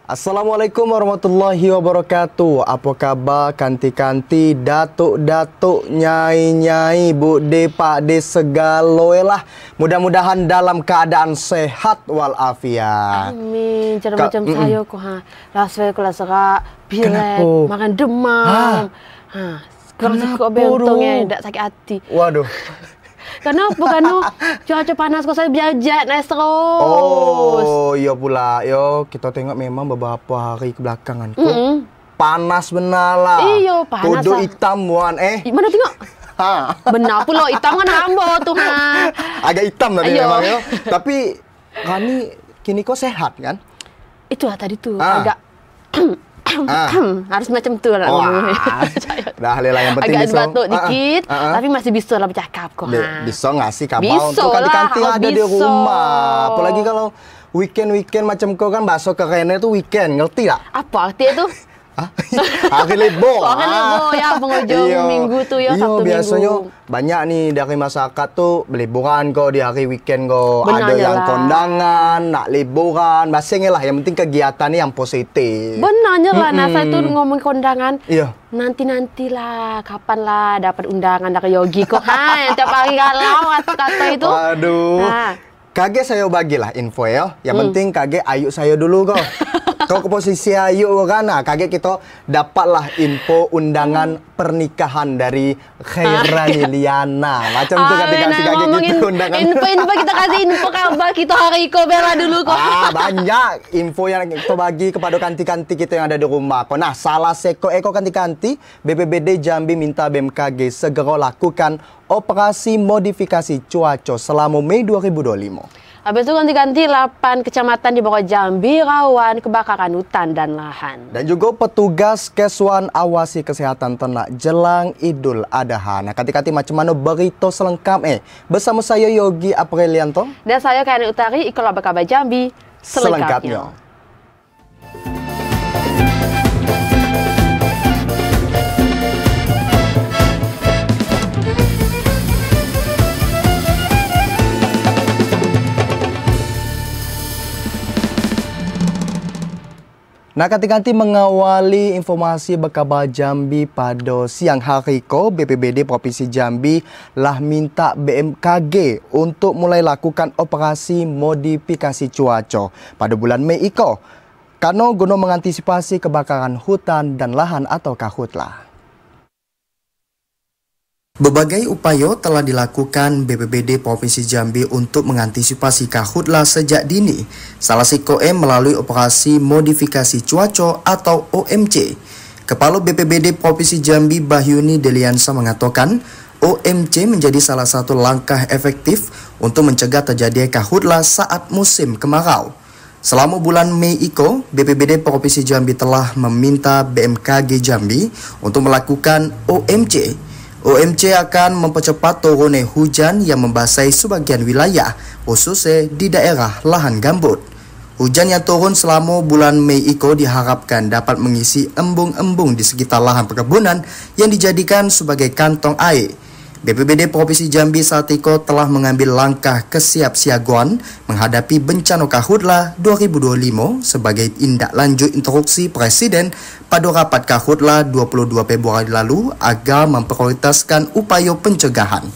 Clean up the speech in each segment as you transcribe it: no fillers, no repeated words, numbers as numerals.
Assalamualaikum warahmatullahi wabarakatuh. Apa khabar kanti-kanti, datuk-datuk, nyai-nyai, bude, pakde segala lah. Mudah-mudahan dalam keadaan sehat walafiat. Amin. Cara macam saya kok rasa kula serak, pilek, makan demam. Kurang cukup beruntungnya tak sakit hati. Waduh. Kenapa cuaca panas kok saya biajat naik terus. Oh, iya pula. Yo, kita tengok memang beberapa hari kebelakangan kok panas benar lah. Iya, panas. Kudu hitam wan Mana tengok? Benar pula hitam kan rambut tuh Agak hitam tadi memang yo. Tapi Rani kini kok sehat kan? Itulah tadi tuh agak harus macam tu lah. Dah lelah yang penting agak batuk dikit, tapi masih bisa lah bercakap kok. Bisa ngasih kabar untuk kanti-kanti ada di rumah. Apalagi kalau weekend macam kau kan bahasa kerennya tu weekend, ngerti tak? Apa artinya tu? Hari libur. Hari libur ya, penghujung minggu tu ya, Sabtu minggu. Biasanya banyak nih dari masyarakat tu liburan kau di hari weekend kau. Ada yang kondangan, nak liburan, basingnya lah. Yang penting kegiatan ni yang positif. Benarnya lah, nah saya tu ngomong kondangan. Iya. Nanti-nantilah, kapan lah dapat undangan dari Yogi kok. Tiap hari galau kata itu. Aduh. Kaget saya bagilah info ya. Yang penting kaget ayuk saya dulu kau. Kau ke posisi ayuk kan, kaget kita dapatlah info undangan pernikahan dari Khairani Liana. Macam tu kata-kata kaget gitu undangan. Info kita kasih info kabar kita hari ko bela dulu kok. Banyak info yang kita bagi kepada kanti-kanti kita yang ada di rumah. Nah, salah seko kanti-kanti, BPBD Jambi minta BMKG segera lakukan operasi modifikasi cuaca selama Mei 2025. Habis itu ganti-ganti 8 kecamatan di bawah Jambi rawan kebakaran hutan dan lahan. Dan juga petugas Keswan awasi kesehatan ternak jelang Idul Adha. Nah, kanti-kanti macam mana berita selengkap bersama saya Yogi Aprilianto dan saya Kayani Utari ikut kabar Jambi selengkapnya. Nah, kanti-kanti mengawali informasi berkabar Jambi pada siang hari ko, BPBD Provinsi Jambi lah minta BMKG untuk mulai lakukan operasi modifikasi cuaca pada bulan Mei iko. Karena guna mengantisipasi kebakaran hutan dan lahan atau karhutla. Berbagai upaya telah dilakukan BPBD Provinsi Jambi untuk mengantisipasi karhutla sejak dini. Salah satunya melalui operasi modifikasi cuaca atau OMC. Kepala BPBD Provinsi Jambi Bahyuni Deliansa mengatakan, OMC menjadi salah satu langkah efektif untuk mencegah terjadinya karhutla saat musim kemarau. Selama bulan Mei iko, BPBD Provinsi Jambi telah meminta BMKG Jambi untuk melakukan OMC. OMC akan mempercepat turunnya hujan yang membasahi sebagian wilayah, khususnya di daerah lahan gambut. Hujan yang turun selama bulan Mei iko diharapkan dapat mengisi embung-embung di sekitar lahan perkebunan yang dijadikan sebagai kantong air. BPBD Provinsi Jambi saat itu telah mengambil langkah kesiapsiagaan menghadapi bencana karhutla 2025 sebagai tindak lanjut instruksi Presiden pada rapat karhutla 22 Februari lalu agar memprioritaskan upaya pencegahan.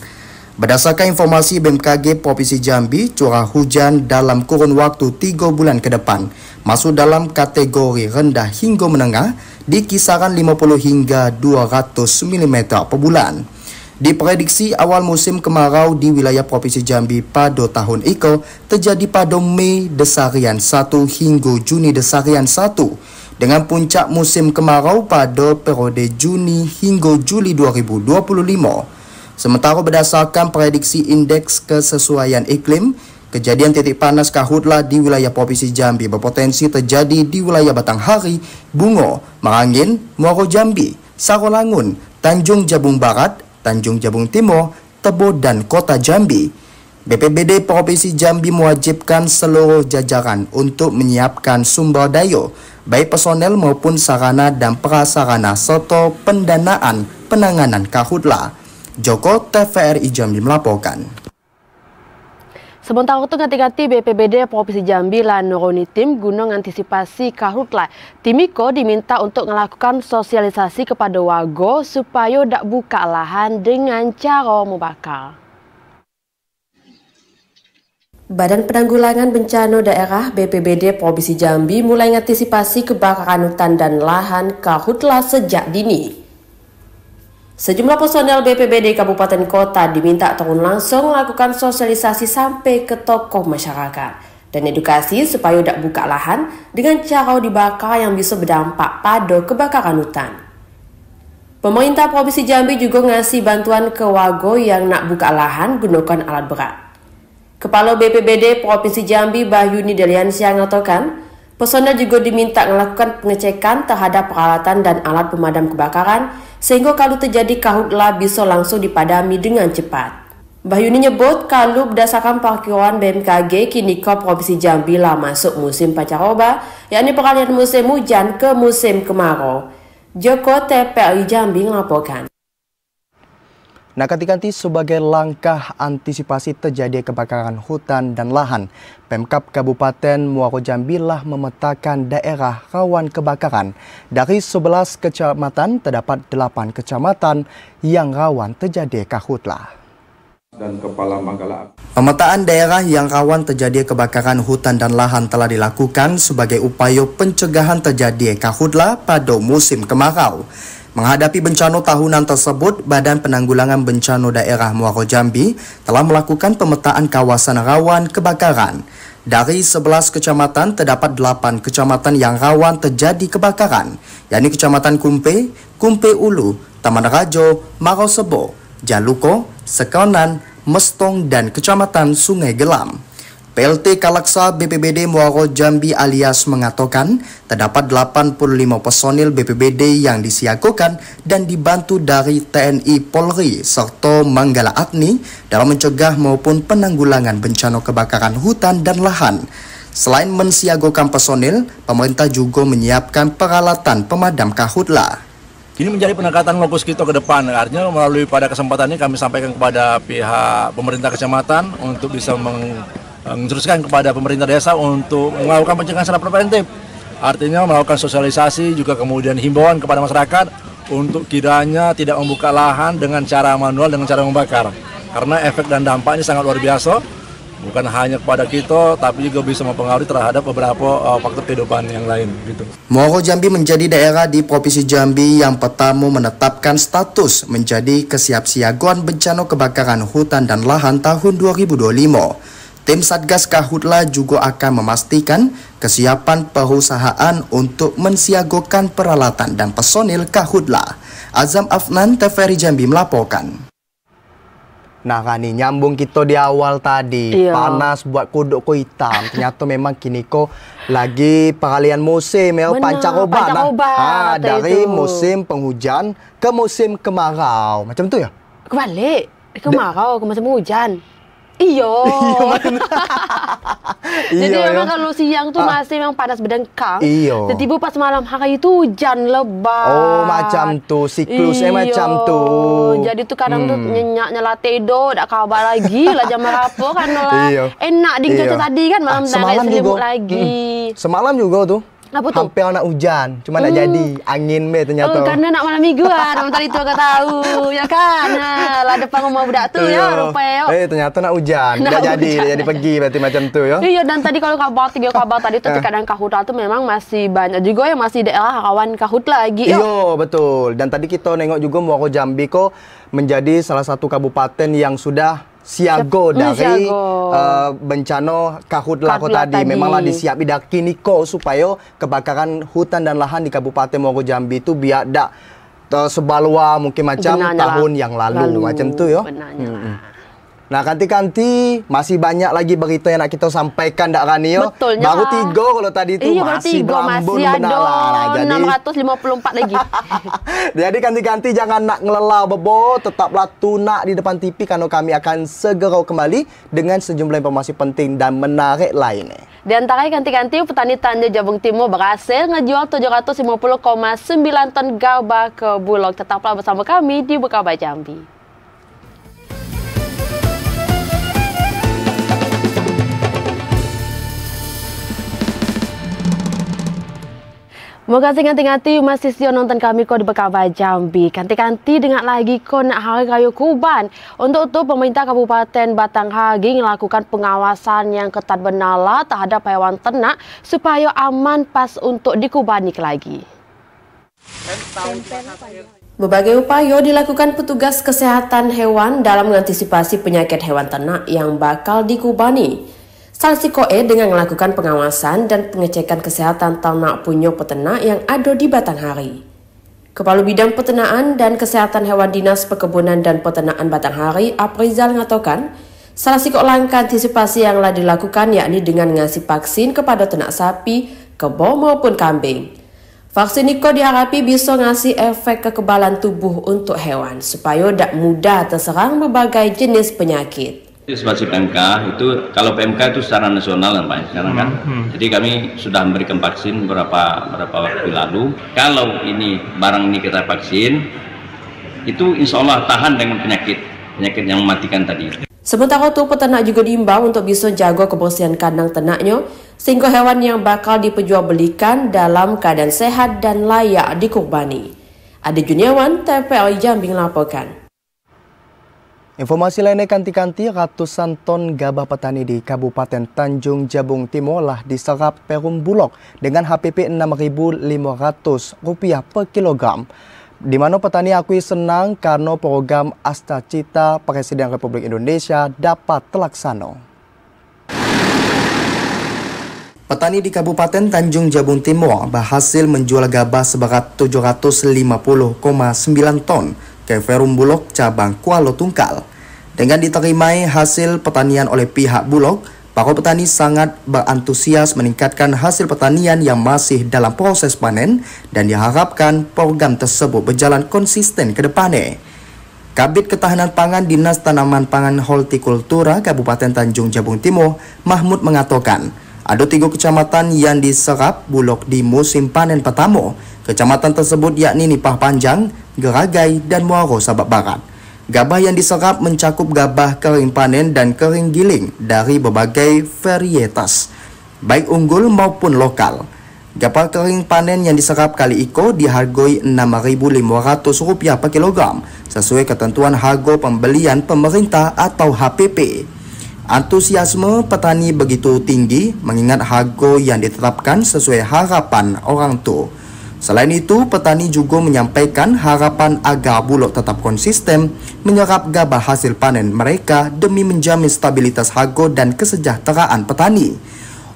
Berdasarkan informasi BMKG Provinsi Jambi, curah hujan dalam kurun waktu 3 bulan ke depan masuk dalam kategori rendah hingga menengah di kisaran 50 hingga 200 mm per bulan. Diprediksi awal musim kemarau di wilayah Provinsi Jambi pada tahun itu terjadi pada Mei Desarian 1 hingga Juni Desarian 1 dengan puncak musim kemarau pada periode Juni hingga Juli 2025. Sementara berdasarkan prediksi indeks kesesuaian iklim, kejadian titik panas karhutla di wilayah Provinsi Jambi berpotensi terjadi di wilayah Batanghari, Bungo, Merangin, Muaro Jambi, Sarolangun, Tanjung Jabung Barat, Tanjung Jabung Timur, Tebo dan Kota Jambi. BPBD Provinsi Jambi mewajibkan seluruh jajaran untuk menyiapkan sumber daya, baik personel maupun sarana dan prasarana serta pendanaan penanganan karhutla. Joko TVRI Jambi melaporkan. Sementara itu ganti-ganti BPBD Provinsi Jambi lan nuruni tim guna mengantisipasi karhutlah. Tim Iko diminta untuk melakukan sosialisasi kepada warga supaya tak buka lahan dengan cara membakar. Badan Penanggulangan Bencana Daerah BPBD Provinsi Jambi mulai mengantisipasi kebakaran hutan dan lahan karhutlah sejak dini. Sejumlah personel BPBD Kabupaten Kota diminta turun langsung melakukan sosialisasi sampai ke tokoh masyarakat dan edukasi supaya tidak buka lahan dengan cara dibakar yang bisa berdampak pada kebakaran hutan. Pemerintah Provinsi Jambi juga ngasih bantuan ke warga yang nak buka lahan gunakan alat berat. Kepala BPBD Provinsi Jambi Bahyuni Deliansyah mengatakan, personel juga diminta melakukan pengecekan terhadap peralatan dan alat pemadam kebakaran sehingga kalau terjadi karhutlah bisa langsung dipadami dengan cepat. Bahyuni nyebut kalau berdasarkan perkiraan BMKG kini Provinsi Jambi lah masuk musim pancaroba, yakni peralihan musim hujan ke musim kemarau. Joko TPRI Jambi melaporkan. Nah, kanti-kanti sebagai langkah antisipasi terjadi kebakaran hutan dan lahan, Pemkab Kabupaten Muaro Jambi lah memetakan daerah rawan kebakaran. Dari 11 kecamatan, terdapat 8 kecamatan yang rawan terjadi karhutlah. Dan Kepala Manggala. Pemetaan daerah yang rawan terjadi kebakaran hutan dan lahan telah dilakukan sebagai upaya pencegahan terjadi karhutlah pada musim kemarau. Menghadapi bencana tahunan tersebut, Badan Penanggulangan Bencana Daerah Muaro Jambi telah melakukan pemetaan kawasan rawan kebakaran. Dari 11 kecamatan, terdapat 8 kecamatan yang rawan terjadi kebakaran, yakni Kecamatan Kumpe, Kumpe Ulu, Taman Rajo, Marosebo, Jaluko, Sekonan, Mestong, dan Kecamatan Sungai Gelam. PLT Kalaksa BPBD Muaro Jambi alias mengatakan terdapat 85 personil BPBD yang disiagakan dan dibantu dari TNI Polri serta Manggala Agni dalam mencegah maupun penanggulangan bencana kebakaran hutan dan lahan. Selain mensiagakan personil, pemerintah juga menyiapkan peralatan pemadam karhutlah. Ini menjadi pendekatan fokus kita ke depan. Artinya melalui pada kesempatan ini kami sampaikan kepada pihak pemerintah kecamatan untuk bisa meneruskan kepada pemerintah desa untuk melakukan pencegahan secara preventif. Artinya melakukan sosialisasi juga kemudian himbauan kepada masyarakat untuk kiranya tidak membuka lahan dengan cara manual, dengan cara membakar. Karena efek dan dampaknya sangat luar biasa, bukan hanya kepada kita, tapi juga bisa mempengaruhi terhadap beberapa faktor kehidupan yang lain. Gitu. Muaro Jambi menjadi daerah di Provinsi Jambi yang pertama menetapkan status menjadi kesiapsiagaan bencana kebakaran hutan dan lahan tahun 2025. Tim Satgas Karhutlah juga akan memastikan kesiapan perusahaan untuk mensiagakan peralatan dan personil Karhutlah. Azam Afnan, TVRI Jambi melaporkan. Nah kan nih, nyambung kita di awal tadi, panas buat kodok ko hitam. Ternyata memang kini ko lagi peralihan musim ya, pancaroba. Nah, dari musim penghujan ke musim kemarau. Macam tu ya? Kebalik, kemarau ke musim hujan. Iyo. Jadi memang kalau siang tuh masih memang panas berdengkang. Iyo. Tiba-tiba pas malam hari itu hujan lebat. Oh macam tu, siklusnya macam tu. Jadi tuh kadang tuh nyenyak nyala tidur, tak kabar lagi lah jam berapa kan lah. Enak ding cuaca tadi kan malam semalam selimut lagi. Semalam juga tuh. Apa tuh? Hampir nak hujan, cuma nak jadi angin be ternyata. Oh, karena nak malam mingguan, tadi itu agak tahu, ya kan? Nah, lah depan rumah budak tuh ya, rupanya. Ternyata nak hujan, tidak jadi pergi berarti macam tu ya. Iya, dan tadi kalau tiga kabar tadi tuh kadang karhutlah tuh memang masih banyak juga yang masih daerah rawan karhutlah lagi. Iya, betul. Dan tadi kita nengok juga Muaro Jambi kok menjadi salah satu kabupaten yang sudah siago dari bencana karhutlah tadi. Memanglah disiapi dah kini supaya kebakaran hutan dan lahan di Kabupaten Muaro Jambi itu biar tak sebalua mungkin macam tahun yang lalu. Macam tu ya. Nah, kanti-kanti masih banyak lagi berita yang nak kita sampaikan dak Rani yo. Betulnya. Baru 3 kalau tadi tu masih berambun benar lah. Jadi 654 lagi. Jadi kanti-kanti jangan nak ngelelau bebo, tetaplah tunak di depan TV karena kami akan segera kembali dengan sejumlah informasi penting dan menarik lainnya. Di antara kanti-kanti petani Tanja Jabung Timur berhasil ngejual 750,9 ton gabah ke Bulog. Tetaplah bersama kami di Bekaba Jambi. Moga ganti-ganti masih sio nonton kami ko di Bekabah Jambi. Ganti-ganti dengar lagi ko nak Hari Raya Kurban. Untuk itu pemerintah Kabupaten Batanghari melakukan pengawasan yang ketat benala terhadap hewan ternak supaya aman pas untuk dikubani lagi. Berbagai upaya dilakukan petugas kesehatan hewan dalam mengantisipasi penyakit hewan ternak yang bakal dikubani. Salsi Koe dengan melakukan pengawasan dan pengecekan kesehatan ternak punyok peternak yang ada di Batanghari. Kepala Bidang Peternakan dan Kesehatan Hewan Dinas Perkebunan dan Peternakan Batanghari, Aprizal mengatakan, salah satu langkah antisipasi yang telah dilakukan yakni dengan ngasih vaksin kepada ternak sapi, kebo maupun kambing. Vaksin itu diharapkan bisa ngasih efek kekebalan tubuh untuk hewan supaya tidak mudah terserang berbagai jenis penyakit. Sebagai PMK itu, kalau PMK itu secara nasional kan Pak, sekarang kan. Jadi kami sudah memberikan vaksin beberapa waktu lalu. Kalau ini barang ini kita vaksin, itu insya Allah tahan dengan penyakit yang mematikan tadi. Sementara itu peternak juga diimbau untuk bisa jaga kebersihan kandang ternaknya sehingga hewan yang bakal diperjualbelikan dalam keadaan sehat dan layak dikurbani. Adi Juniawan, TVRI Jambi melaporkan. Informasi lainnya kanti-kanti ratusan ton gabah petani di Kabupaten Tanjung Jabung Timur lah diserap Perum Bulog dengan HPP Rp6.500 per kilogram. Di mana petani akui senang karena program Astacita Presiden Republik Indonesia dapat terlaksana. Petani di Kabupaten Tanjung Jabung Timur berhasil menjual gabah seberat 750,9 ton ke Perum Bulog cabang Kuala Tungkal. Dengan diterimai hasil pertanian oleh pihak Bulog, para petani sangat berantusias meningkatkan hasil pertanian yang masih dalam proses panen dan diharapkan program tersebut berjalan konsisten ke depannya. Kabid Ketahanan Pangan Dinas Tanaman Pangan Hortikultura Kabupaten Tanjung Jabung Timur, Mahmud mengatakan, ada 3 kecamatan yang diserap Bulog di musim panen pertama. Kecamatan tersebut yakni Nipah Panjang, Geragai, dan Muaro Sabak Barat. Gabah yang diserap mencakup gabah kering panen dan kering giling dari berbagai varietas, baik unggul maupun lokal. Gabah kering panen yang diserap kali itu dihargai Rp6.500 per kilogram, sesuai ketentuan harga pembelian pemerintah atau HPP. Antusiasme petani begitu tinggi mengingat harga yang ditetapkan sesuai harapan orang tua. Selain itu, petani juga menyampaikan harapan agar Bulog tetap konsisten menyerap gabah hasil panen mereka demi menjamin stabilitas harga dan kesejahteraan petani.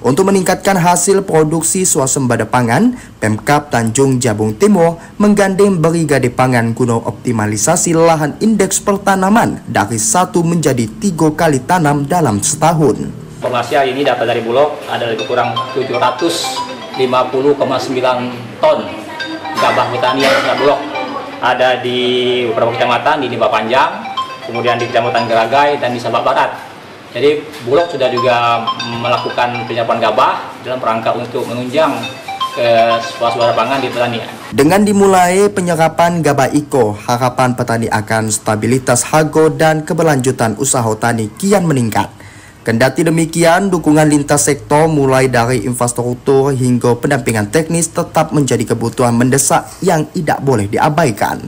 Untuk meningkatkan hasil produksi swasembada pangan, Pemkab Tanjung Jabung Timur menggandeng Brigade Pangan guna optimalisasi lahan indeks pertanaman dari 1 menjadi 3 kali tanam dalam setahun. Informasi hari ini dapat dari Bulog ada lebih kurang 750,9 ton gabah petani yang sudah Bulog ada di beberapa kecamatan di Nipah Panjang, kemudian di Kecamatan Geragai dan di Sabak Barat. Jadi Bulog sudah juga melakukan penyiapan gabah dalam rangka untuk menunjang swasembada pangan di pertanian. Dengan dimulai penyerapan gabah iko, harapan petani akan stabilitas harga dan keberlanjutan usaha tani kian meningkat. Kendati demikian, dukungan lintas sektor mulai dari infrastruktur hingga pendampingan teknis tetap menjadi kebutuhan mendesak yang tidak boleh diabaikan.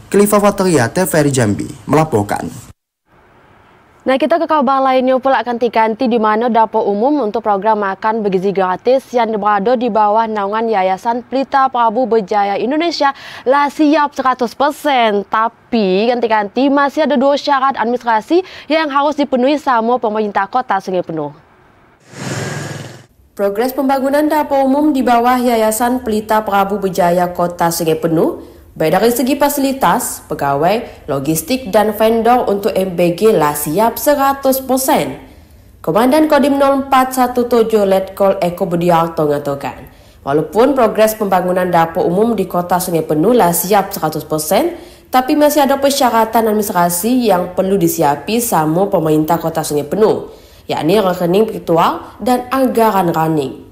Khalifa Fatria, TVRI Jambi, melaporkan. Nah, kita ke kabar lainnya pula ganti-ganti di mana dapur umum untuk program makan bergizi gratis yang berada di bawah naungan Yayasan Pelita Prabu Berjaya Indonesia lah siap 100%. Tapi ganti-ganti masih ada 2 syarat administrasi yang harus dipenuhi sama pemerintah Kota Sungai Penuh. Progres pembangunan dapur umum di bawah Yayasan Pelita Prabu Berjaya Kota Sungai Penuh baik dari segi fasilitas, pegawai, logistik, dan vendor untuk MBG lah siap 100%. Komandan Kodim 0417 Letkol Eko Budiarto mengatakan, walaupun progres pembangunan dapur umum di Kota Sungai Penuh lah siap 100%, tapi masih ada persyaratan administrasi yang perlu disiapi sama pemerintah Kota Sungai Penuh, yakni rekening virtual dan anggaran running.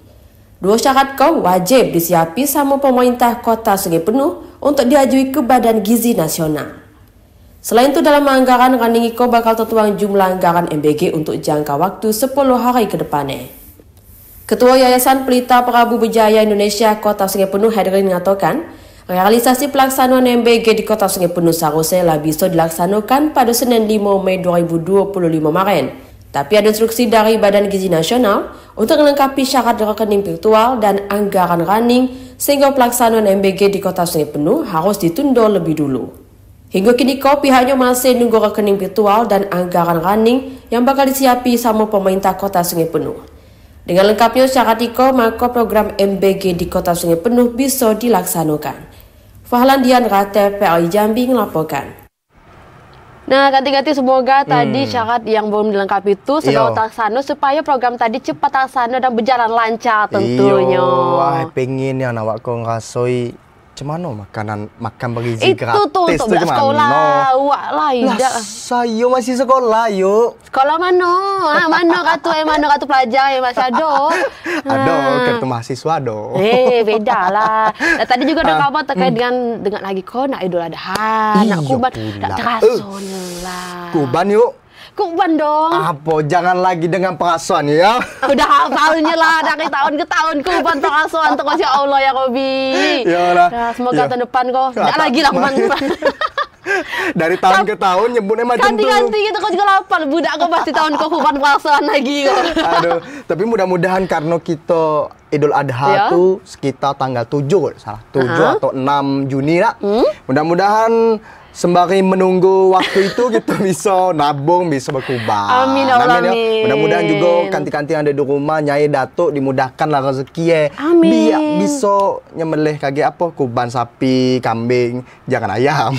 2 syarat kau wajib disiapi sama pemerintah Kota Sungai Penuh untuk diajui ke Badan Gizi Nasional. Selain itu, dalam anggaran running IKO bakal tertuang jumlah anggaran MBG untuk jangka waktu 10 hari ke depannya. Ketua Yayasan Pelita Prabu Wijaya Indonesia Kota Sungai Penuh Hedrin mengatakan, realisasi pelaksanaan MBG di Kota Sungai Penuh seharusnya bisa dilaksanakan pada Senin 5 Mei 2025 kemarin. Tapi ada instruksi dari Badan Gizi Nasional untuk melengkapi syarat rekening virtual dan anggaran running sehingga pelaksanaan MBG di Kota Sungai Penuh harus ditunda lebih dulu. Hingga kini pihaknya masih nunggu rekening virtual dan anggaran running yang bakal disiapi sama pemerintah Kota Sungai Penuh. Dengan lengkapnya syarat maka program MBG di Kota Sungai Penuh bisa dilaksanakan. Fahlan Diandra, TVRI Jambi melaporkan. Nah, ganti-ganti semoga tadi syarat yang belum dilengkapi itu segera terlaksana supaya program tadi cepat terlaksana dan berjalan lancar tentunya. Wah, pengen ya awak kau ngasoi cemano makan bergizi gratis itu untuk sekolah awak lah tidak. Saya masih sekolah yuk. Sekolah mana? Mana kartu pelajar yang masih ada? Ada kartu mahasiswa do. Beda lah. Nah, tadi juga ada kabar terkait dengan lagi kau nak Idul Adha, nak kurban, tak terasa lah. Kurban yuk. Kurban dong. Apa? Jangan lagi dengan perasaan ya. Udah hafalnya lah dari tahun ke tahun kurban perasaan terus ya Allah ya Robi. Yalah. Nah, semoga tahun depan kau tidak lagi lah kurban. Dari tahun ke tahun nyebutnya macam tu. Ganti gitu kau juga lapar. Budak kau pasti tahun kau kurban perasaan lagi kau. Aduh, tapi mudah-mudahan karena kita Idul Adha tu sekitar tanggal 7 atau 6 Juni lah. Mudah-mudahan sembari menunggu waktu itu kita bisa nabung, bisa berkurban. Amin ya Allah. Mudah-mudahan juga kanti-kanti yang ada di rumah Nyai Datuk dimudahkanlah rezeki Amin. Biar bisa nyembelih kaki apa kurban sapi, kambing, jangan ayam.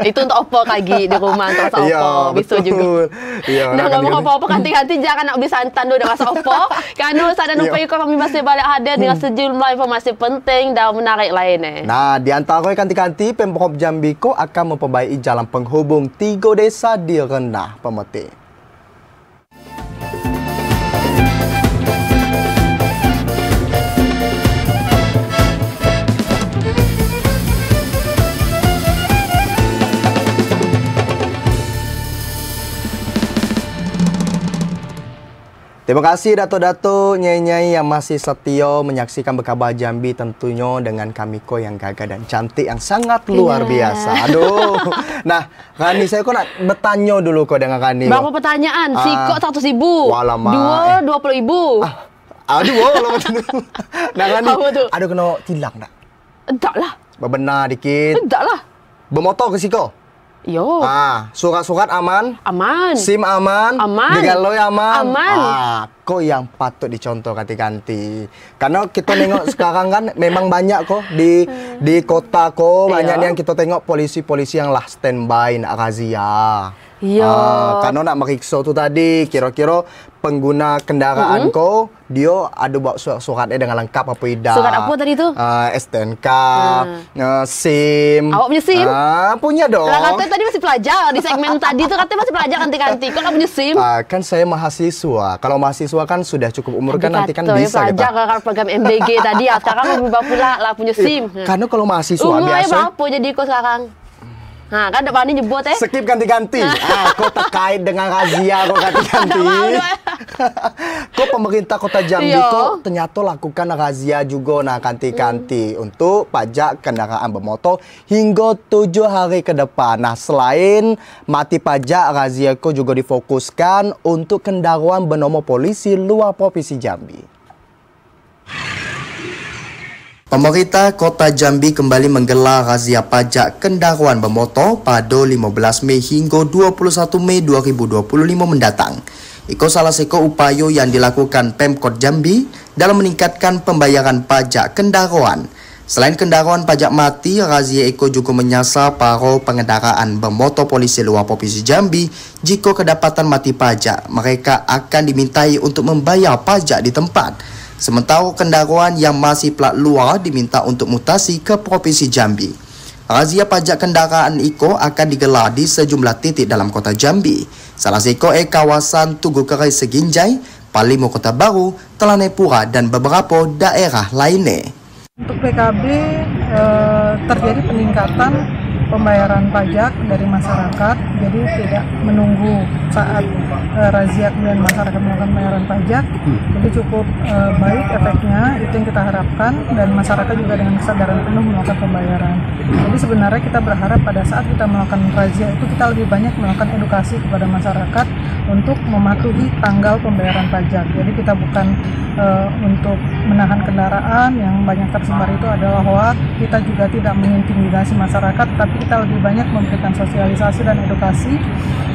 Itu untuk apa kaki di rumah untuk rasa apa bisa juga. Iya. Nah, ngomong apa-apa kanti-kanti jangan nak beli santan dulu dah rasa apa. Karena sadar lupa kami masih balik hadir dengan sejumlah informasi penting dan menarik lainnya. Nah, di antara kanti-kanti Pemprov Jambi akan memperbaiki jalan penghubung 3 desa di Rendah Pemetik. Terima kasih Dato-Dato, Nyai-Nyai yang masih setia menyaksikan Berkabar Jambi tentunya dengan Kamiko yang gagah dan cantik yang sangat luar biasa. Aduh. Nah, Rani, saya kok nak bertanya dulu kok dengan Rani. Berapa pertanyaan? Sikok 100.000. Walamai. Dua 20.000. Aduh, kalau macam tu. Nah, Rani, ada kena tilang tak? Enggak lah. Berbenar dikit. Enggak lah. Bermotor ke siko? Yo. Surat-surat aman? Aman. SIM aman? Aman. Digaloi aman? Aman. Kok yang patut dicontoh ganti-ganti. Karena kita tengok sekarang kan memang banyak kok di kota kok banyak yang kita tengok polisi-polisi yang lah standby nak razia. Karena nak meriksa tu tadi kira-kira pengguna kendaraan kau dia ada buat suratnya dengan lengkap apa tidak. Surat apa tadi tu? STNK, SIM. Awak punya SIM? Punya dong. Lah katanya tadi masih pelajar di segmen tadi tu katanya masih pelajar ganti-ganti. Kau tak punya SIM? Kan saya mahasiswa. Kalau mahasiswa kan sudah cukup umur kan nanti kan bisa kita. Pelajar program MBG tadi sekarang berubah pula lah punya SIM. Karena kalau mahasiswa umurnya biasa. berapa jadi kau sekarang? Kan depan ini nyebut skip ganti-ganti. Kau terkait dengan razia kau ganti-ganti. Kau pemerintah Kota Jambi kok ternyata lakukan razia juga ganti-ganti untuk pajak kendaraan bermotor hingga 7 hari ke depan. Nah, selain mati pajak, razia kau juga difokuskan untuk kendaraan bernomor polisi luar Provinsi Jambi. Pemerintah Kota Jambi kembali menggelar razia pajak kendaraan bermotor pada 15 Mei hingga 21 Mei 2025 mendatang. Itu salah satu upaya yang dilakukan Pemkot Jambi dalam meningkatkan pembayaran pajak kendaraan. Selain kendaraan pajak mati, razia Eko juga menyasar para pengendaraan bermotor polisi luar Provinsi Jambi. Jika kedapatan mati pajak, mereka akan dimintai untuk membayar pajak di tempat. Sementara kendaraan yang masih plat luar diminta untuk mutasi ke Provinsi Jambi. Razia pajak kendaraan Eko akan digelar di sejumlah titik dalam Kota Jambi. Salah satu kawasan Tugu Kerai Seginjai, Palimo Kota Baru, Telanai Pura dan beberapa daerah lainnya. Untuk PKB terjadi peningkatan pembayaran pajak dari masyarakat, jadi tidak menunggu saat razia kemudian masyarakat melakukan pembayaran pajak. Jadi cukup baik efeknya, itu yang kita harapkan, dan masyarakat juga dengan kesadaran penuh melakukan pembayaran. Jadi sebenarnya kita berharap pada saat kita melakukan razia itu kita lebih banyak melakukan edukasi kepada masyarakat untuk mematuhi tanggal pembayaran pajak. Jadi kita bukan untuk menahan kendaraan yang banyak tersebar itu adalah hoaks. Kita juga tidak mengintimidasi masyarakat, tapi kita lebih banyak memberikan sosialisasi dan edukasi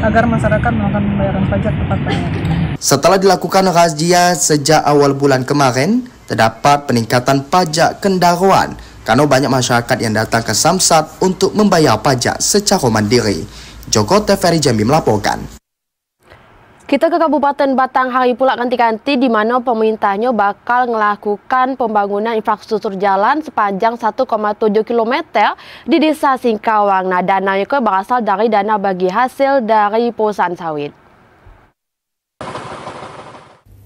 agar masyarakat melakukan pembayaran pajak tepat waktu. Setelah dilakukan razia sejak awal bulan kemarin, terdapat peningkatan pajak kendaraan karena banyak masyarakat yang datang ke Samsat untuk membayar pajak secara mandiri. Joko TVRI Jambi melaporkan. Kita ke Kabupaten Batanghari pula kanti-kanti di mana pemerintahnya bakal melakukan pembangunan infrastruktur jalan sepanjang 1,7 km di Desa Singkawang. Nah, dananya itu berasal dari dana bagi hasil dari perusahaan sawit.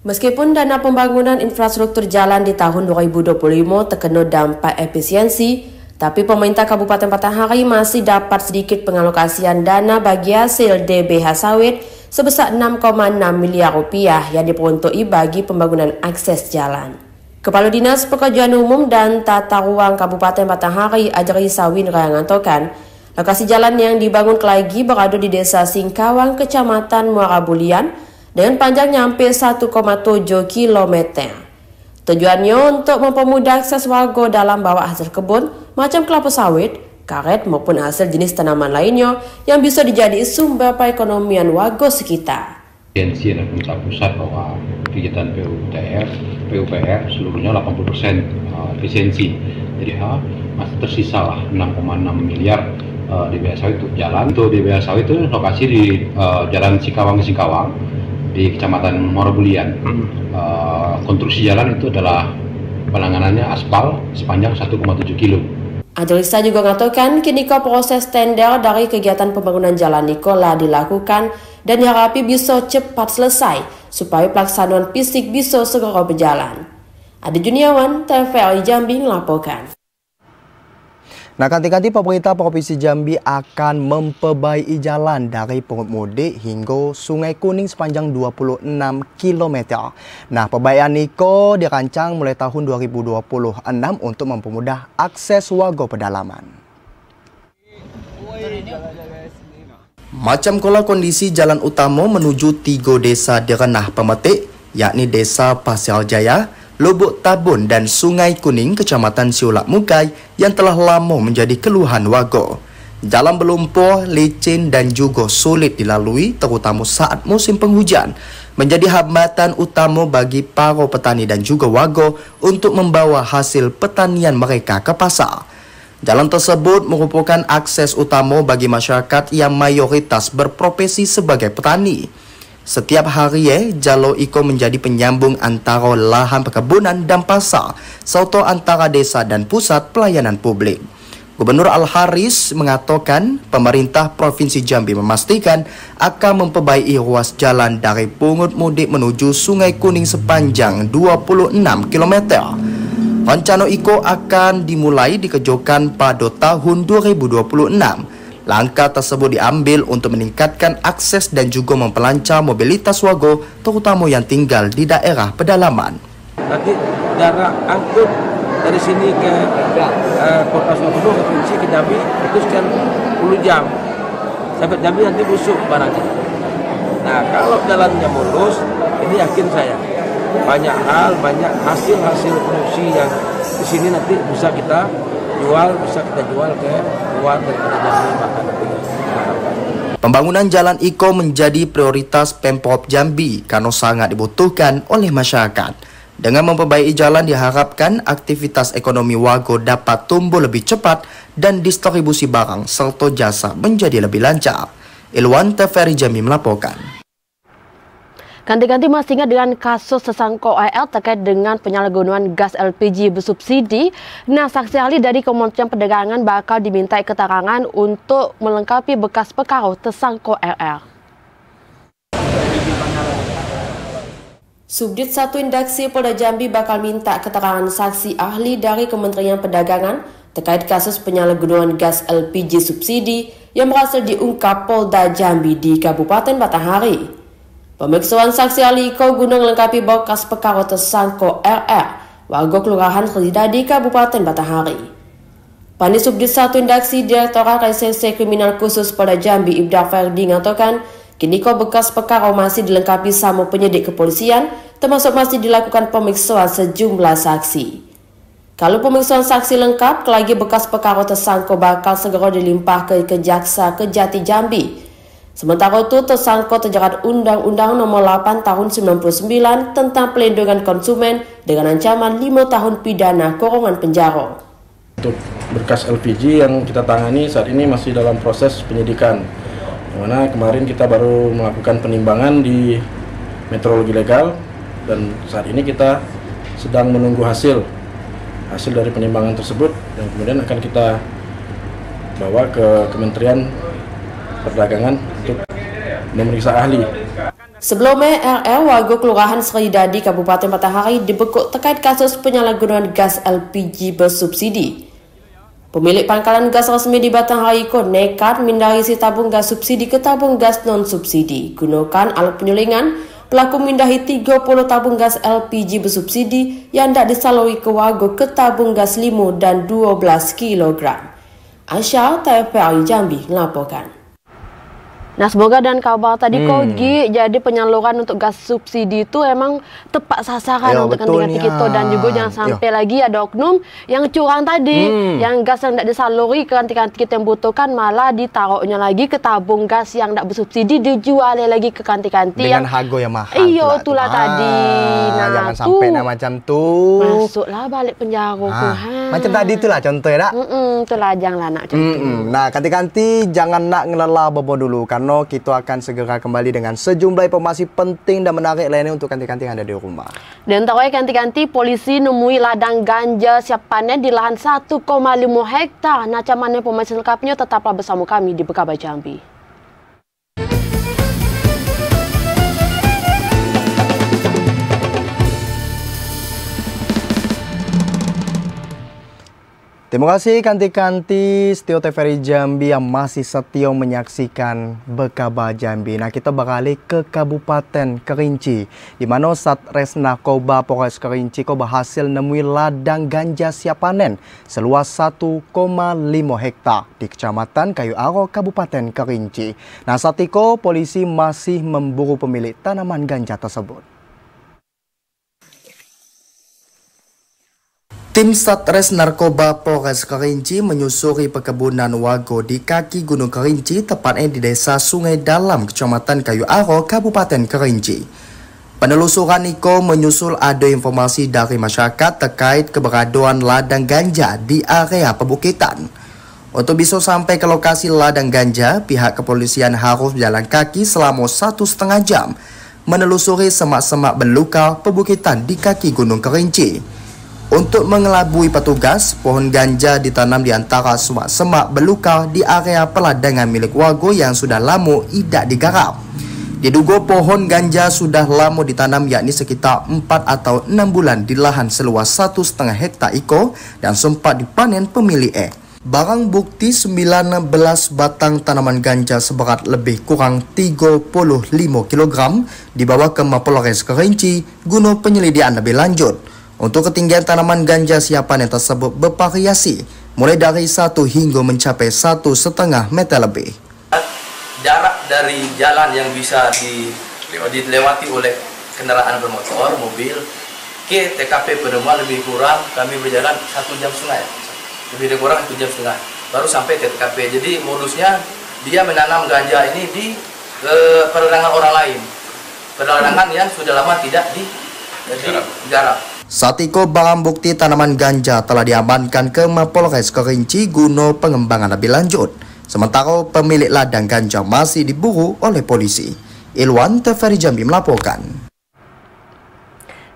Meskipun dana pembangunan infrastruktur jalan di tahun 2025 terkena dampak efisiensi, tapi pemerintah Kabupaten Batanghari masih dapat sedikit pengalokasian dana bagi hasil DBH sawit sebesar 6,6 miliar rupiah yang diperuntukkan bagi pembangunan akses jalan. Kepala Dinas Pekerjaan Umum dan Tata Ruang Kabupaten Batanghari Ajari Sawin mengatakan, lokasi jalan yang dibangun lagi berada di Desa Singkawang, Kecamatan Muara Bulian, dengan panjang nyampe 1,7 km. Tujuannya untuk mempermudah akses warga dalam bawa hasil kebun, macam kelapa sawit, karet maupun hasil jenis tanaman lainnya yang bisa dijadi sumber perekonomian warga sekitar. Agensi dan pemerintah pusat bahwa kegiatan PUPR seluruhnya 80% efisiensi. Jadi masih tersisa lah 6,6 miliar DBH sawit untuk jalan. Untuk DBH sawit itu lokasi di Jalan Singkawang ke Singkawang di Kecamatan Muara Bulian. Konstruksi jalan itu adalah penanganannya aspal sepanjang 1,7 kilo. Ajalisa juga mengatakan kini proses tender dari kegiatan pembangunan jalan Nikola dilakukan dan diharapkan bisa cepat selesai supaya pelaksanaan fisik bisa segera berjalan. Adi Juniawan, TVRI Jambi melaporkan. Nah, kanti-kanti pemerintah Provinsi Jambi akan memperbaiki jalan dari Pungut Mudik hingga Sungai Kuning sepanjang 26 km. Nah, perbaikan Niko dirancang mulai tahun 2026 untuk mempermudah akses warga pedalaman. Macam kola kondisi jalan utama menuju 3 desa di Renah Pemetik, yakni Desa Pasir Jaya, Lubuk Tabun dan Sungai Kuning, Kecamatan Siulak Mukai yang telah lama menjadi keluhan warga. Jalan berlumpur, licin dan juga sulit dilalui terutama saat musim penghujan, menjadi hambatan utama bagi para petani dan juga warga untuk membawa hasil pertanian mereka ke pasar. Jalan tersebut merupakan akses utama bagi masyarakat yang mayoritas berprofesi sebagai petani. Setiap hari jalur iko menjadi penyambung antara lahan perkebunan dan pasar, serta antara desa dan pusat pelayanan publik. Gubernur Al-Haris mengatakan pemerintah Provinsi Jambi memastikan akan memperbaiki ruas jalan dari Pungut Mudik menuju Sungai Kuning sepanjang 26 km. Rencana iko akan dimulai dikejokan pada tahun 2026. Langkah tersebut diambil untuk meningkatkan akses dan juga memperlancar mobilitas warga, terutama yang tinggal di daerah pedalaman. Nanti jarak angkut dari sini ke Kota Solo ke Provinsi ke Jambi itu sekian 10 jam. Sampai Jambi nanti busuk barangnya. Nah, kalau jalannya mulus, ini yakin saya banyak hasil produksi yang di sini nanti bisa kita jual ke luar daripada Jambi bahkan nanti. Pembangunan jalan iko menjadi prioritas Pemprov Jambi karena sangat dibutuhkan oleh masyarakat. Dengan memperbaiki jalan diharapkan aktivitas ekonomi warga dapat tumbuh lebih cepat dan distribusi barang serta jasa menjadi lebih lancar. Ilwan TVRI Jambi melaporkan. Ganti-ganti masih ingat dengan kasus tersangka OEL terkait dengan penyalahgunaan gas LPG bersubsidi. Nah, saksi ahli dari Kementerian Perdagangan bakal dimintai keterangan untuk melengkapi bekas perkara tersangka OEL. Subdit 1 Indaksi Polda Jambi bakal minta keterangan saksi ahli dari Kementerian Perdagangan terkait kasus penyalahgunaan gas LPG subsidi yang berhasil diungkap Polda Jambi di Kabupaten Batanghari. Pemeriksaan saksi ahli Iko guna melengkapi berkas perkara tersangka RR, warga Kelurahan Kridadi, Kabupaten Batanghari. Pandit Subdit 1 Indaksi Direktorat Reserse Kriminal Khusus Polda Jambi Ibda Ferdi mengatakan, kini berkas perkara masih dilengkapi sama penyidik kepolisian, termasuk masih dilakukan pemeriksaan sejumlah saksi. Kalau pemeriksaan saksi lengkap, kelagi bekas perkara tersangka bakal segera dilimpah ke Jaksa Kejati Jambi. Sementara itu, tersangka terjerat Undang-Undang Nomor 8 Tahun 99 tentang Pelindungan Konsumen dengan ancaman 5 tahun pidana kurungan penjara. Untuk berkas LPG yang kita tangani saat ini masih dalam proses penyidikan, dimana kemarin kita baru melakukan penimbangan di metrologi legal dan saat ini kita sedang menunggu hasil dari penimbangan tersebut dan kemudian akan kita bawa ke Kementerian Perdagangan untuk memeriksa ahli. Sebelumnya, RR warga Kelurahan Kridadi, Kabupaten Batanghari dibekuk terkait kasus penyalahgunaan gas LPG bersubsidi. Pemilik pangkalan gas resmi di Batanghari nekat mindari si tabung gas subsidi ke tabung gas non-subsidi. Gunakan alat penyulingan, pelaku mindahi 30 tabung gas LPG bersubsidi yang tidak disalurkan ke warga ke tabung gas limo dan 12 kg. Aisyah, TVRI Jambi melaporkan. Nah, semoga dan kabar tadi Kogi, jadi penyaluran untuk gas subsidi itu emang tepat sasaran untuk kanti-kanti kita, dan juga jangan sampai lagi ada oknum yang curang tadi, yang gas yang tidak disaluri ke kanti-kanti kita yang butuhkan malah ditaruhnya lagi ke tabung gas yang tidak bersubsidi, dijual lagi ke kanti-kanti dengan harga yang mahal. Iya, itulah tadi. Nah, jangan sampai macam tuh. Masuklah balik penjara. Macam tadi itulah contohnya, itulah janganlah nak contoh. Nah, kanti-kanti jangan nak ngelelah bobo dulu, karena kita akan segera kembali dengan sejumlah informasi penting dan menarik lainnya untuk kanti-kanti yang ada di rumah. Dan tahu kanti-kanti, polisi nemui ladang ganja siap panen di lahan 1,5 hektar. Nah, camannya informasi lengkapnya tetaplah bersama kami di Bekaba Jambi. Terima kasih kanti-kanti setia TVRI Jambi yang masih setia menyaksikan Bekaba Jambi. Nah, kita beralih ke Kabupaten Kerinci, di mana Satres Narkoba Polres Kerinci berhasil nemui ladang ganja siap panen seluas 1,5 hektar di Kecamatan Kayu Aro, Kabupaten Kerinci. Nah, saat itu polisi masih memburu pemilik tanaman ganja tersebut. Tim Satres Narkoba Polres Kerinci menyusuri perkebunan warga di kaki Gunung Kerinci, tepatnya di Desa Sungai Dalam, Kecamatan Kayu Aro, Kabupaten Kerinci. Penelusuran Niko menyusul ada informasi dari masyarakat terkait keberadaan ladang ganja di area perbukitan. Untuk bisa sampai ke lokasi ladang ganja, pihak kepolisian harus berjalan kaki selama 1,5 jam menelusuri semak-semak belukar perbukitan di kaki Gunung Kerinci. Untuk mengelabui petugas, pohon ganja ditanam di antara semak-semak belukar di area peladangan milik warga yang sudah lama tidak digarap. Diduga pohon ganja sudah lama ditanam, yakni sekitar 4 atau 6 bulan di lahan seluas 1,5 hektar itu dan sempat dipanen pemilik. Barang bukti 19 batang tanaman ganja seberat lebih kurang 35 kg dibawa ke Mapolres Kerinci guna penyelidikan lebih lanjut. Untuk ketinggian tanaman ganja siap panen tersebut bervariasi, mulai dari 1 hingga mencapai 1,5 meter lebih. Jarak dari jalan yang bisa dilewati oleh kendaraan bermotor, mobil, ke TKP penemuan lebih kurang kami berjalan 1,5 jam, lebih kurang 1,5 jam baru sampai ke TKP. Jadi modusnya dia menanam ganja ini di perladangan orang lain, perladangan yang sudah lama tidak digarap. Saat itu barang bukti tanaman ganja telah diamankan ke Mapolres Kerinci guna pengembangan lebih lanjut. Sementara pemilik ladang ganja masih diburu oleh polisi. Ilwan, TVRI Jambi melaporkan.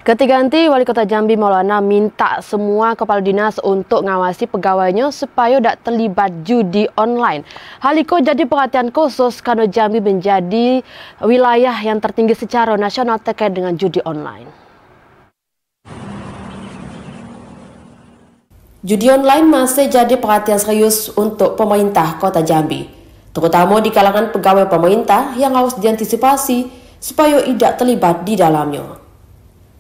Ketiganti Wali Kota Jambi Maulana minta semua kepala dinas untuk ngawasi pegawainya supaya tidak terlibat judi online. Hal itu jadi perhatian khusus karena Jambi menjadi wilayah yang tertinggi secara nasional terkait dengan judi online. Judi online masih jadi perhatian serius untuk pemerintah Kota Jambi, terutama di kalangan pegawai pemerintah yang harus diantisipasi supaya tidak terlibat di dalamnya.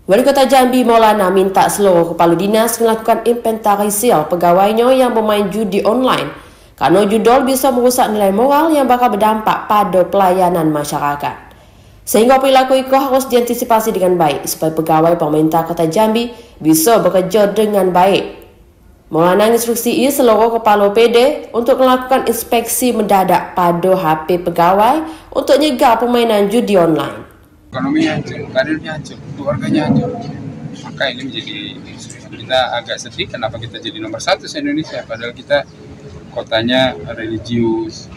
Wali Kota Jambi Maulana minta seluruh kepala dinas melakukan inventarisir pegawainya yang bermain judi online, karena judol bisa merusak nilai moral yang bakal berdampak pada pelayanan masyarakat. Sehingga perilaku itu harus diantisipasi dengan baik supaya pegawai pemerintah Kota Jambi bisa bekerja dengan baik. Maulana instruksi seluruh kepala PD untuk melakukan inspeksi mendadak pada HP pegawai untuk nyegah permainan judi online. Ekonominya hancur, karirnya hancur, keluarganya hancur. Maka ini menjadi kita agak sedih kenapa kita jadi nomor 1 se-Indonesia, padahal kita kotanya religius,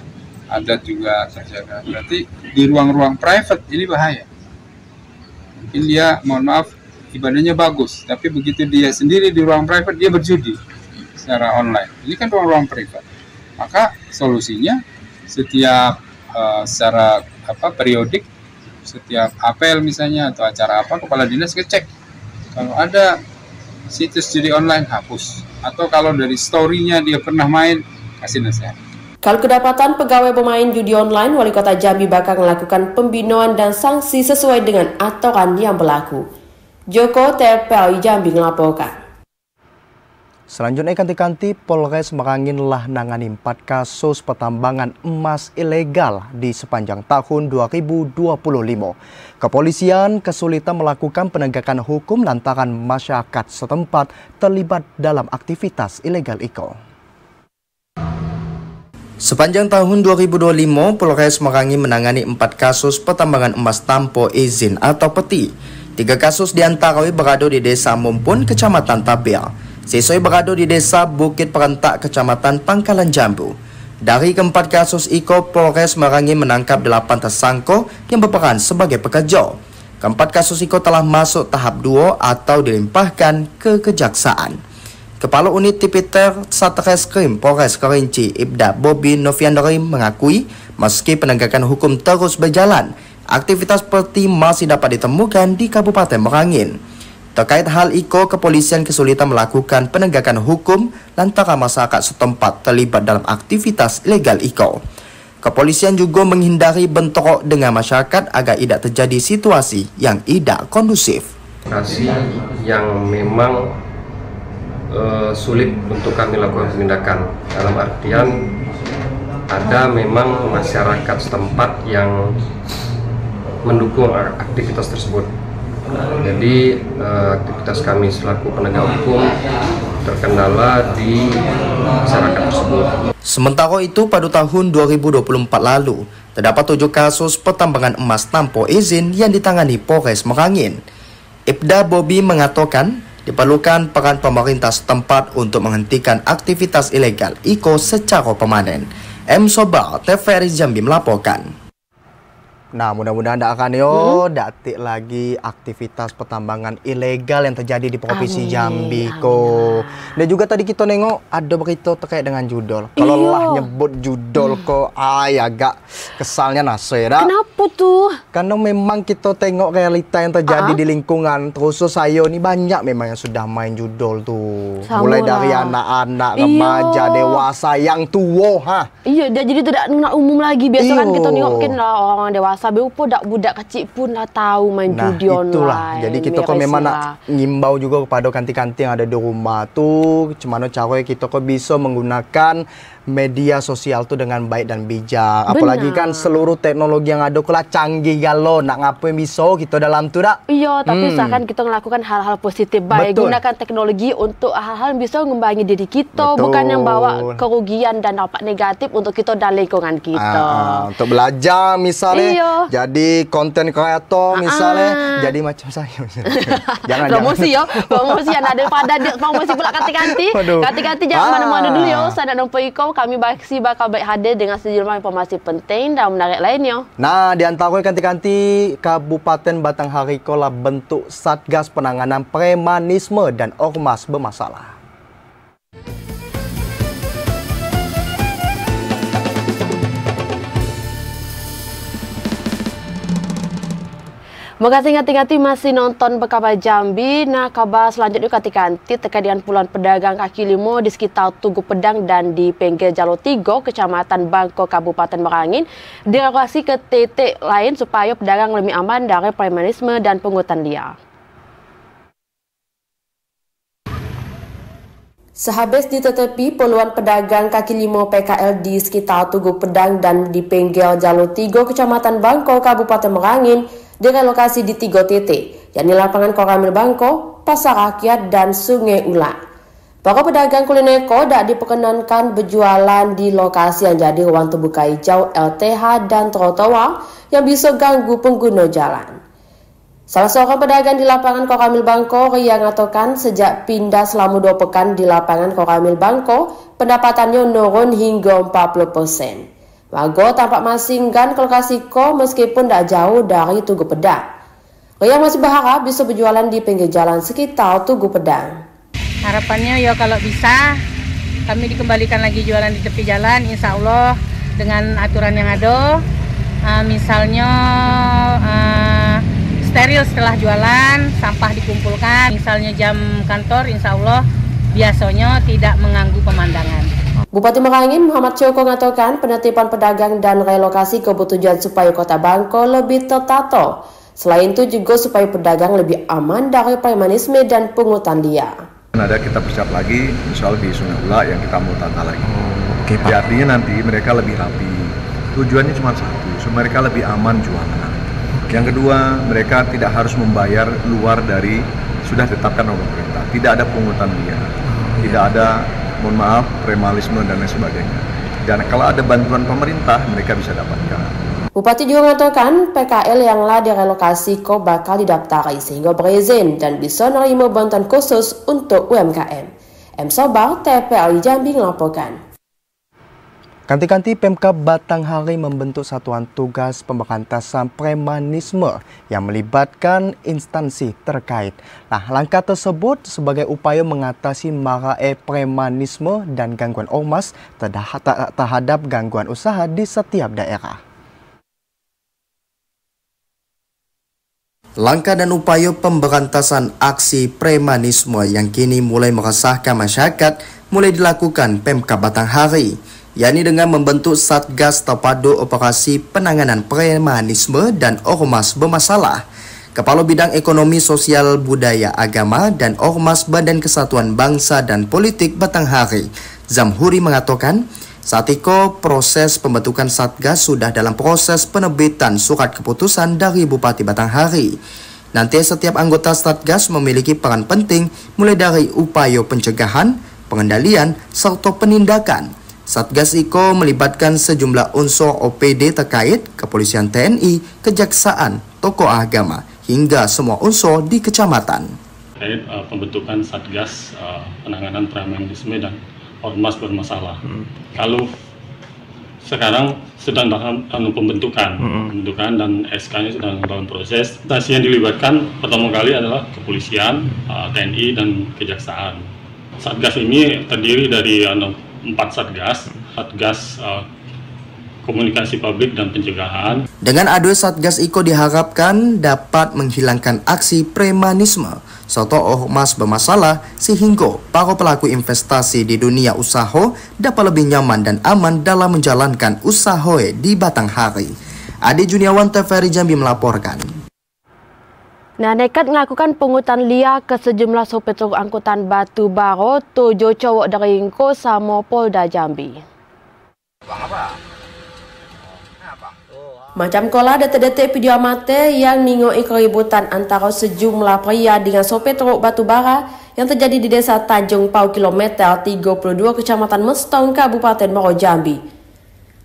adat juga terjaga. Berarti di ruang-ruang private ini bahaya. Mungkin dia, mohon maaf, ibadahnya bagus, tapi begitu dia sendiri di ruang private dia berjudi secara online. Ini kan ruang-ruang privat. Maka solusinya setiap secara periodik, setiap apel misalnya atau acara apa, kepala dinas ngecek. Kalau ada situs judi online hapus. Atau kalau dari story-nya dia pernah main, kasih nasihat. Kalau kedapatan pegawai pemain judi online, Wali Kota Jambi bakal melakukan pembinaan dan sanksi sesuai dengan aturan yang berlaku. Joko TPI Jambi melaporkan. Selanjutnya kanti-kanti Polres Merangin lah nangani 4 kasus pertambangan emas ilegal di sepanjang tahun 2025. Kepolisian kesulitan melakukan penegakan hukum lantaran masyarakat setempat terlibat dalam aktivitas ilegal itu. Sepanjang tahun 2025, Polres Merangin menangani 4 kasus pertambangan emas tanpa izin atau peti. 3 kasus diantaranya berada di Desa Mumpun, Kecamatan Tabir. Sisoi berada di Desa Bukit Perentak, Kecamatan Pangkalan Jambu. Dari keempat kasus itu, Polres Merangin menangkap 8 tersangka yang berperan sebagai pekerja. Keempat kasus itu telah masuk tahap 2 atau dilimpahkan ke kejaksaan. Kepala Unit Tipiter Satreskrim Polres Kerinci, Ibda Bobi Noviandri mengakui meski penegakan hukum terus berjalan, aktivitas seperti masih dapat ditemukan di Kabupaten Merangin. Terkait hal itu, kepolisian kesulitan melakukan penegakan hukum lantaran masyarakat setempat terlibat dalam aktivitas ilegal itu. Kepolisian juga menghindari bentrok dengan masyarakat agar tidak terjadi situasi yang tidak kondusif. Yang memang sulit untuk kami lakukan penindakan, dalam artian ada memang masyarakat setempat yang mendukung aktivitas tersebut. Jadi aktivitas kami selaku penegak hukum terkendala di masyarakat tersebut. Sementara itu, pada tahun 2024 lalu, terdapat 7 kasus pertambangan emas tanpa izin yang ditangani Polres Merangin. Ibda Bobi mengatakan diperlukan peran pemerintah setempat untuk menghentikan aktivitas ilegal IKO secara permanen. M. Sobar, TVRI Jambi melaporkan. Nah, mudah-mudahan tidak akan datik lagi aktivitas pertambangan ilegal yang terjadi di Provinsi Jambi ko. Dan juga tadi kita nengok ada berita terkait dengan judol. Kalau lah nyebut judol ko, agak kesalnya nase dah. Kenapa tuh? Karena memang kita tengok realita yang terjadi di lingkungan. Terus saya ni banyak memang yang sudah main judol tuh. Mulai dari anak-anak, remaja, dewasa, yang tua. Iya, jadi tidak nak umum lagi. Biasa kan kita nengokin lah orang dewasa. Sampai budak kecil pun dah tahu main judi online. Itulah. Jadi kita kok memang nak ngimbau juga kepada kanti-kanti yang ada di rumah tuh, gimana cara kita kok bisa menggunakan media sosial tuh dengan baik dan bijak. Apalagi kan seluruh teknologi yang ada kok canggih galau, nak ngapain bisa kita dalam tuh dak. Iya, tapi usahakan kita melakukan hal-hal positif baik. Gunakan teknologi untuk hal-hal yang bisa membangun diri kita, bukan yang bawa kerugian dan dampak negatif untuk kita dan lingkungan kita. Untuk belajar misalnya. Jadi konten kreator misalnya, jadi macam saya. Jangan promosi ya, promosi yang ada pada promosi pula kanti-kanti. Kanti-kanti jangan mana-mana dulu ya. Saya nak nampak ikut kami bakal baik hadir dengan sejumlah informasi penting dan menarik lainnya. Nah, di antara kanti-kanti Kabupaten Batanghari lah bentuk Satgas Penanganan Premanisme dan Ormas Bermasalah. Makasih ngati-ngati masih nonton Bekaba Jambi. Nah, kabar selanjutnya kanti terkait dengan puluhan pedagang kaki limo di sekitar Tugu Pedang dan di pinggir Jalur 3, Kecamatan Bangko, Kabupaten Merangin, direlokasi ke titik lain supaya pedagang lebih aman dari premanisme dan pungutan liar. Sehabis ditutupi puluhan pedagang kaki limo PKL di sekitar Tugu Pedang dan di pinggir Jalur 3, Kecamatan Bangko, Kabupaten Merangin, direlokasi di 3 titik, yakni lapangan Koramil Bangko, Pasar Rakyat, dan Sungai Ular. Para pedagang kuliner tidak diperkenankan berjualan di lokasi yang jadi ruang terbuka hijau, LTH, dan trotoar yang bisa ganggu pengguna jalan. Salah seorang pedagang di lapangan Koramil Bangko yang mengatakan sejak pindah selama 2 pekan di lapangan Koramil Bangko, pendapatannya menurun hingga 40%. Warga tampak masih enggan ke lokasi meskipun tidak jauh dari Tugu Pedang. Ria masih berharap bisa berjualan di pinggir jalan sekitar Tugu Pedang. Harapannya ya kalau bisa kami dikembalikan lagi jualan di tepi jalan, insya Allah dengan aturan yang ada. Misalnya steril setelah jualan, sampah dikumpulkan. Misalnya jam kantor, insya Allah biasanya tidak mengganggu pemandangan. Bupati Merangin Muhammad Joko mengatakan penertiban pedagang dan relokasi ke tujuan supaya kota Bangko lebih tertata. Selain itu juga supaya pedagang lebih aman dari premanisme dan pungutan liar. Ada kita persiap lagi, insya Allah di Sungai Ular yang kita mau tata lagi. Oke, Pak. Artinya nanti mereka lebih rapi. Tujuannya cuma satu, supaya mereka lebih aman jualan. Yang kedua, mereka tidak harus membayar luar dari sudah ditetapkan oleh pemerintah. Tidak ada pungutan liar, tidak ada mohon maaf, premalisme dan lain sebagainya. Dan kalau ada bantuan pemerintah, mereka bisa dapatkan. Bupati juga mengatakan PKL yang telah direlokasi bakal didaftari sehingga berizin dan bisa menerima bantuan khusus untuk UMKM. M. Sobar, TPLI Jambi melaporkan. Kanti-kanti Pemkab Batanghari membentuk satuan tugas pemberantasan premanisme yang melibatkan instansi terkait. Nah, langkah tersebut sebagai upaya mengatasi maraknya premanisme dan gangguan ormas terhadap gangguan usaha di setiap daerah. Langkah dan upaya pemberantasan aksi premanisme yang kini mulai meresahkan masyarakat mulai dilakukan Pemkab Batanghari, yakni dengan membentuk Satgas Terpadu Operasi Penanganan Premanisme dan Ormas Bermasalah. Kepala Bidang Ekonomi Sosial Budaya Agama dan Ormas Badan Kesatuan Bangsa dan Politik Batanghari, Zamhuri mengatakan, saat itu proses pembentukan Satgas sudah dalam proses penerbitan surat keputusan dari Bupati Batanghari. Nanti setiap anggota Satgas memiliki peran penting mulai dari upaya pencegahan, pengendalian, serta penindakan. Satgas IKO melibatkan sejumlah unsur OPD terkait, kepolisian TNI, kejaksaan, tokoh agama, hingga semua unsur di kecamatan. Terkait pembentukan Satgas penanganan premanisme dan ormas bermasalah. Kalau sekarang sedang dalam pembentukan dan SK-nya sedang dalam proses. Instansi yang dilibatkan pertama kali adalah kepolisian, TNI, dan kejaksaan. Satgas ini terdiri dari 4 Satgas komunikasi publik dan pencegahan. Dengan adu Satgas IKO diharapkan dapat menghilangkan aksi premanisme serta ormas bermasalah sehingga para pelaku investasi di dunia usaha dapat lebih nyaman dan aman dalam menjalankan usaha di Batanghari. Adi Juniawan, TVRI Jambi melaporkan. Nah, nekat melakukan pungutan liar ke sejumlah sopir truk angkutan batu bara 7 cowok dari Ingko sama Polda Jambi. Macam kola detik-detik video amatir yang ningoi keributan antara sejumlah pria dengan sopir truk batu bara yang terjadi di Desa Tanjung Pau kilometer 32 Kecamatan Mestong, Kabupaten Muaro Jambi.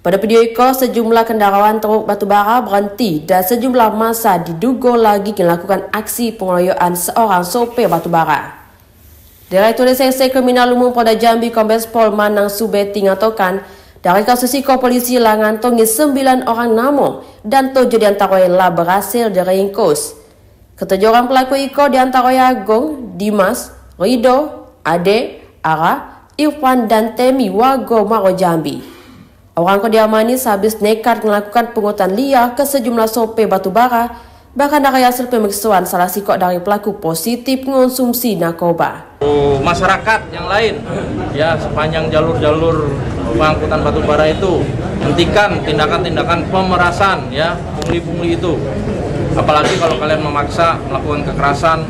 Pada video itu, sejumlah kendaraan truk batubara berhenti dan sejumlah massa diduga lagi melakukan aksi pengeroyokan seorang sopir batubara. Direktur Reserse Kriminal Umum Polda Jambi Kombes Pol Manang Subeti mengatakan, dari kasus itu polisi telah mengantongi 9 orang nama dan 7 diantaranya berhasil diringkus. Ketujuh orang pelaku itu diantaranya Agung, Dimas, Rido, Ade, Ara, Irfan dan Temi warga Muaro Jambi. Orang itu diamani sehabis nekat melakukan pungutan liar ke sejumlah sopir batubara Bahkan dari hasil pemeriksaan salah sikok dari pelaku positif mengonsumsi narkoba. Masyarakat yang lain ya sepanjang jalur-jalur pengangkutan batubara itu hentikan tindakan-tindakan pemerasan ya, pungli-pungli itu. Apalagi kalau kalian memaksa melakukan kekerasan,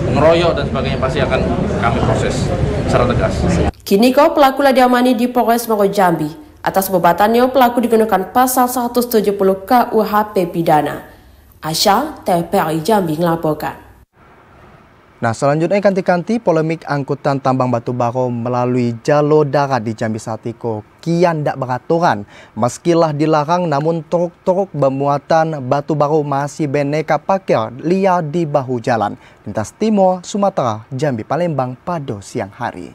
mengeroyok dan sebagainya, pasti akan kami proses secara tegas. Kini kok pelaku lah diamani di Polres Moro Jambi. Atas perbuatannya pelaku dikenakan pasal 170 KUHP pidana. Asya TVRI Jambi melaporkan. Nah, selanjutnya kanti-kanti polemik angkutan tambang batubara melalui jalur darat di Jambi Satiko kian tidak beraturan. Meskilah dilarang, namun truk-truk bermuatan batubara masih beneka parkir liar di bahu jalan lintas timur Sumatera, Jambi, Palembang pada siang hari.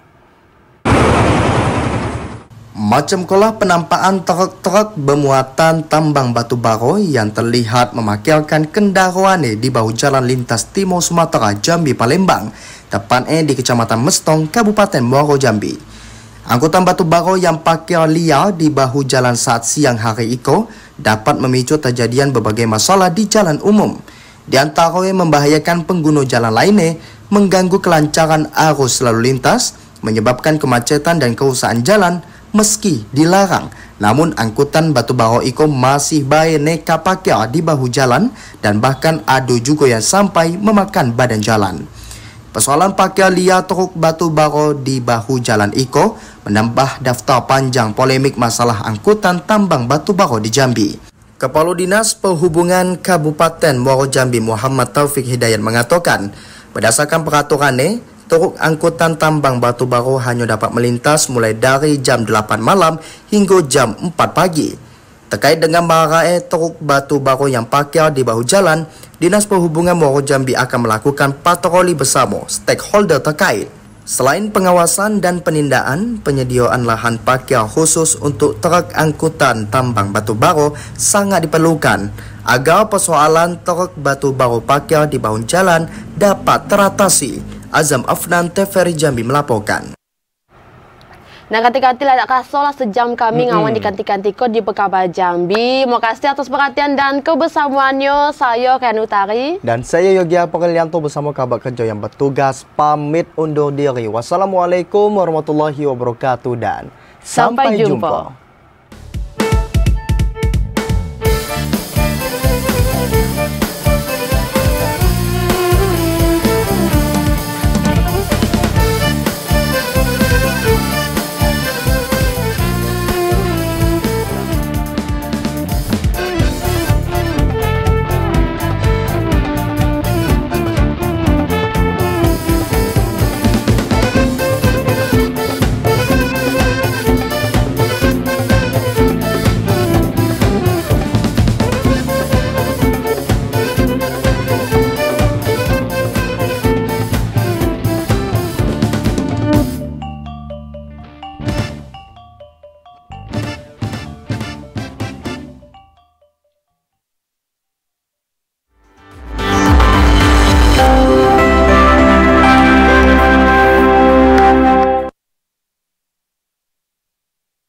Macam kolah penampakan truk-truk bermuatan tambang batubara yang terlihat memakirkan kendaraannya di bahu jalan lintas timur Sumatera, Jambi, Palembang, tepatnya di Kecamatan Mestong, Kabupaten Muaro Jambi. Angkutan batubara yang parkir liar di bahu jalan saat siang hari itu dapat memicu terjadian berbagai masalah di jalan umum. Di antaranya membahayakan pengguna jalan lainnya, mengganggu kelancaran arus lalu lintas, menyebabkan kemacetan dan kerusakan jalan. Meski dilarang, namun angkutan batubara itu masih baik neka parkir di bahu jalan dan bahkan ada juga yang sampai memakan badan jalan. Persoalan parkir liar truk batubara di bahu jalan itu menambah daftar panjang polemik masalah angkutan tambang batubara di Jambi. Kepala Dinas Perhubungan Kabupaten Muaro Jambi Muhammad Taufik Hidayat mengatakan, berdasarkan peraturannya, truk angkutan tambang batubara hanya dapat melintas mulai dari jam 8 malam hingga jam 4 pagi. Terkait dengan maraknya truk batubara yang parkir di bahu jalan, Dinas Perhubungan Muaro Jambi akan melakukan patroli bersama stakeholder terkait. Selain pengawasan dan penindaan, penyediaan lahan parkir khusus untuk truk angkutan tambang batubara sangat diperlukan agar persoalan truk batubara parkir di bahu jalan dapat teratasi. Azam Afnan, TVRI Jambi melaporkan. Nah, kanti-kanti lah kasolah sejam kami ngawan di kanti-kanti kok di Pekaba Jambi. Mau kasih atas perhatian dan kebersamaannya. Saya Kanutari dan saya Yogia Perlianto bersama kabar kerja yang bertugas pamit undur diri. Wassalamualaikum warahmatullahi wabarakatuh dan sampai jumpa.